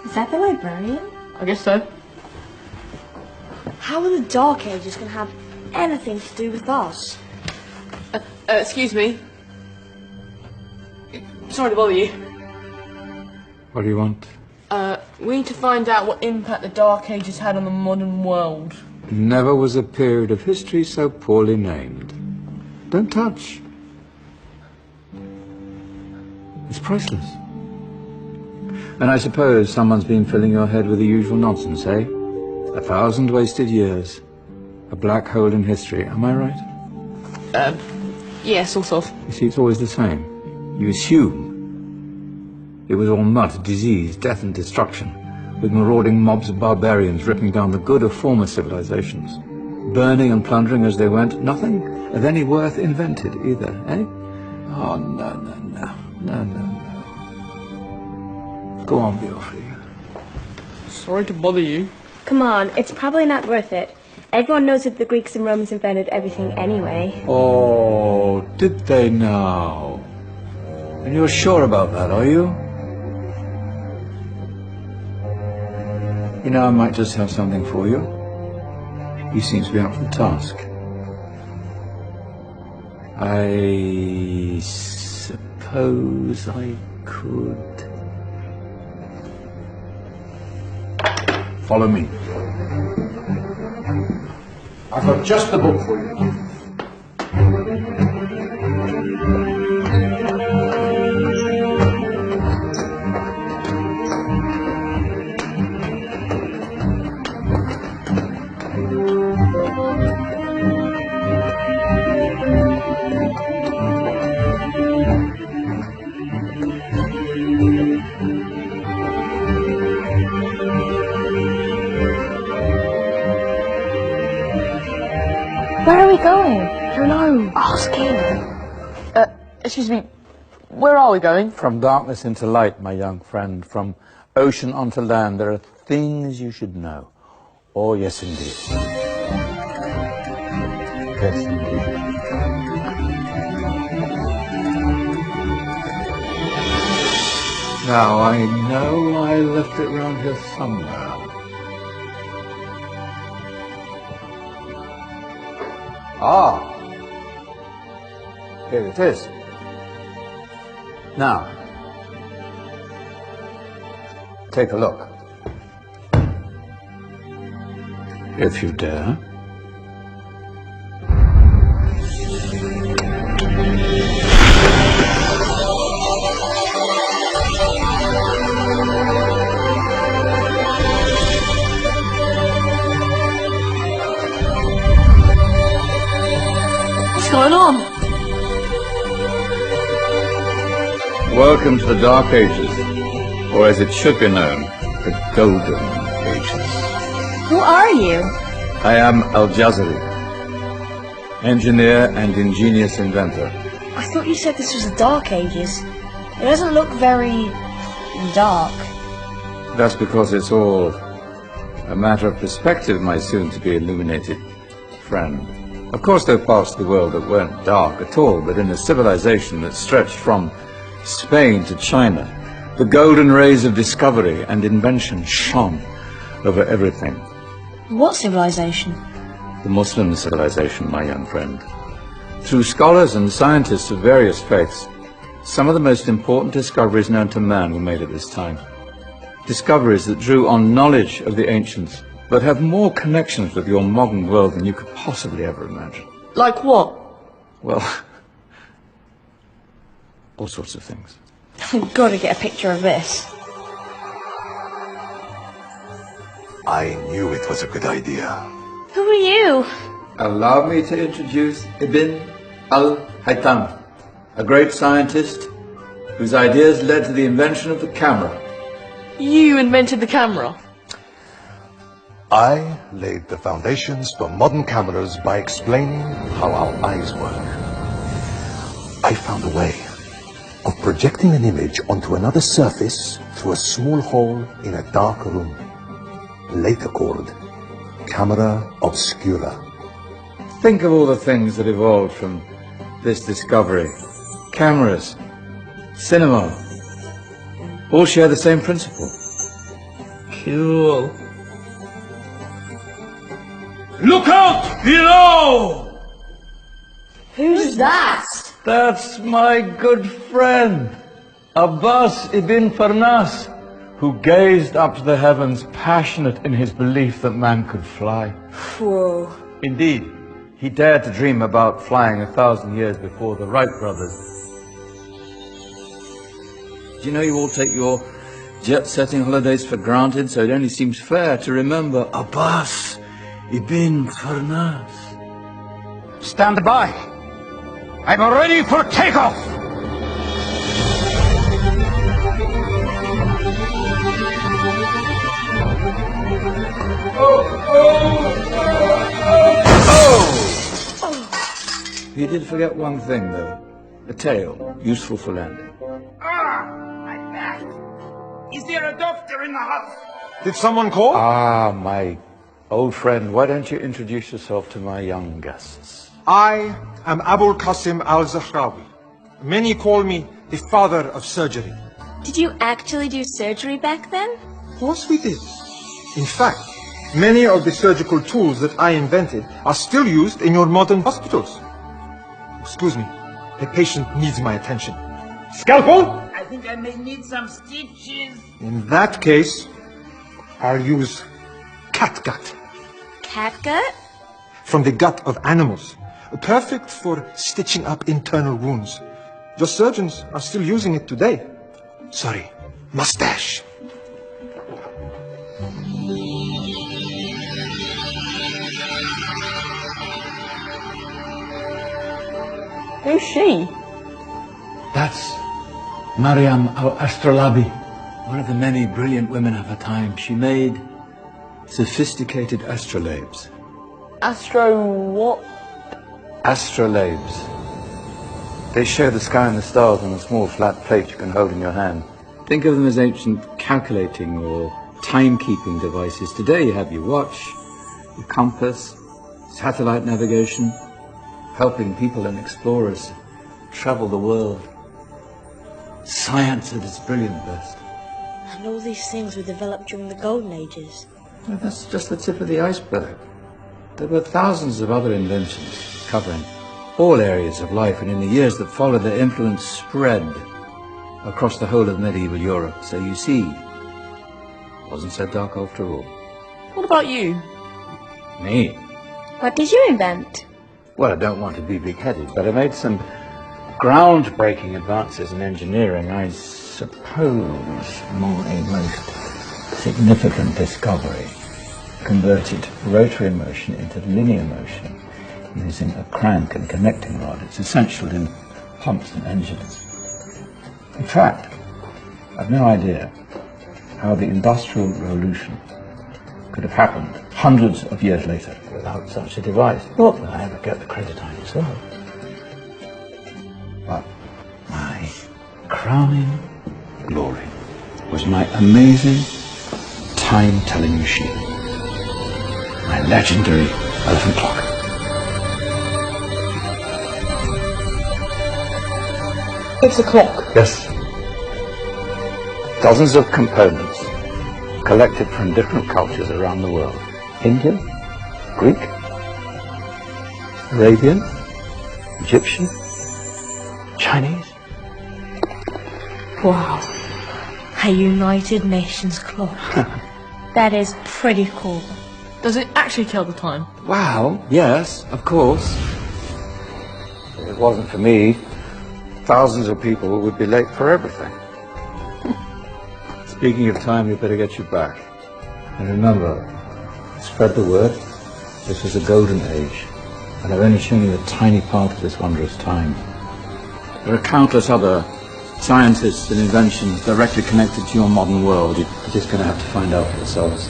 Is that the librarian? I guess so. How are the Dark Ages going to have anything to do with us? Excuse me. Sorry to bother you. What do you want? We need to find out what impact the Dark Ages had on the modern world. Never was a period of history so poorly named. Don't touch. It's priceless. And I suppose someone's been filling your head with the usual nonsense, eh? 1,000 wasted years. A black hole in history, am I right? Yeah, sort of. You see, it's always the same. You assume it was all mud, disease, death and destruction, with marauding mobs of barbarians ripping down the good of former civilizations, burning and plundering as they went. Nothing of any worth invented either, eh? Oh, no. Go on, be off with you. Sorry to bother you. Come on, it's probably not worth it. Everyone knows that the Greeks and Romans invented everything anyway. Oh, did they now? And you're sure about that, are you? You know, I might just have something for you. You seem to be up for the task. I suppose I could... Follow me. I've got just the book for you. Where are we going? I don't know. Ask him. Excuse me. Where are we going? From darkness into light, my young friend. From ocean onto land. There are things you should know. Oh, yes, indeed. Yes, indeed. Now, I know I left it round here somewhere. Ah, here it is. Now, take a look. If you dare. What's going on? Welcome to the Dark Ages, or as it should be known, the Golden Ages. Who are you? I am Al-Jazari, engineer and ingenious inventor. I thought you said this was the Dark Ages. It doesn't look very... dark. That's because it's all a matter of perspective, my soon-to-be illuminated friend. Of course, there are parts of the world that weren't dark at all, but in a civilization that stretched from Spain to China, the golden rays of discovery and invention shone over everything. What civilization? The Muslim civilization, my young friend. Through scholars and scientists of various faiths, some of the most important discoveries known to man were made at this time. Discoveries that drew on knowledge of the ancients, but have more connections with your modern world than you could possibly ever imagine. Like what? Well, all sorts of things. I've got to get a picture of this. I knew it was a good idea. Who are you? Allow me to introduce Ibn al-Haytham, a great scientist whose ideas led to the invention of the camera. You invented the camera? I laid the foundations for modern cameras by explaining how our eyes work. I found a way of projecting an image onto another surface through a small hole in a dark room, later called camera obscura. Think of all the things that evolved from this discovery. Cameras, cinema, all share the same principle. Cool. Look out below! Who's that? That's my good friend, Abbas ibn Farnas, who gazed up to the heavens, passionate in his belief that man could fly. Whoa. Indeed, he dared to dream about flying 1,000 years before the Wright brothers. Do you know you all take your jet-setting holidays for granted, so it only seems fair to remember Abbas ibn Farnas. Stand by. I'm ready for takeoff. You did forget one thing, though. A tail, useful for landing. My back. Is there a doctor in the house? Did someone call? Ah, my old friend, why don't you introduce yourself to my young guests? I am Abul Qasim al-Zahrawi. Many call me the father of surgery. Did you actually do surgery back then? Of course we did. In fact, many of the surgical tools that I invented are still used in your modern hospitals. Excuse me, the patient needs my attention. Scalpel? I think I may need some stitches. In that case, I'll use catgut. Catgut? From the gut of animals. Perfect for stitching up internal wounds. Your surgeons are still using it today. Sorry, mustache. Who's she? That's Maryam al-Astrolabi, one of the many brilliant women of her time. She made sophisticated astrolabes. Astro what? Astrolabes. They show the sky and the stars on a small flat plate you can hold in your hand. Think of them as ancient calculating or timekeeping devices. Today you have your watch, your compass, satellite navigation, helping people and explorers travel the world. Science at its brilliant best. And all these things were developed during the Golden Ages. Well, that's just the tip of the iceberg. There were thousands of other inventions covering all areas of life, and in the years that followed, their influence spread across the whole of medieval Europe. So you see, it wasn't so dark after all. What about you? Me? What did you invent? Well, I don't want to be big-headed, but I made some groundbreaking advances in engineering. I suppose my most significant discovery converted rotary motion into linear motion using a crank and connecting rod. It's essential in pumps and engines. In fact, I've no idea how the Industrial Revolution could have happened hundreds of years later without such a device. Not that I ever get the credit I deserve. But my crowning glory was my amazing time-telling machine, my legendary elephant clock. It's a clock. Yes. Dozens of components collected from different cultures around the world. Indian, Greek, Arabian, Egyptian, Chinese. Wow. A United Nations clock. That is pretty cool. Does it actually tell the time? Wow, yes, of course. If it wasn't for me, thousands of people would be late for everything. Speaking of time, we better get you back. And remember, spread the word. This was a golden age, and I've only shown you a tiny part of this wondrous time. There are countless other scientists and inventions directly connected to your modern world. You're just going to have to find out for yourselves.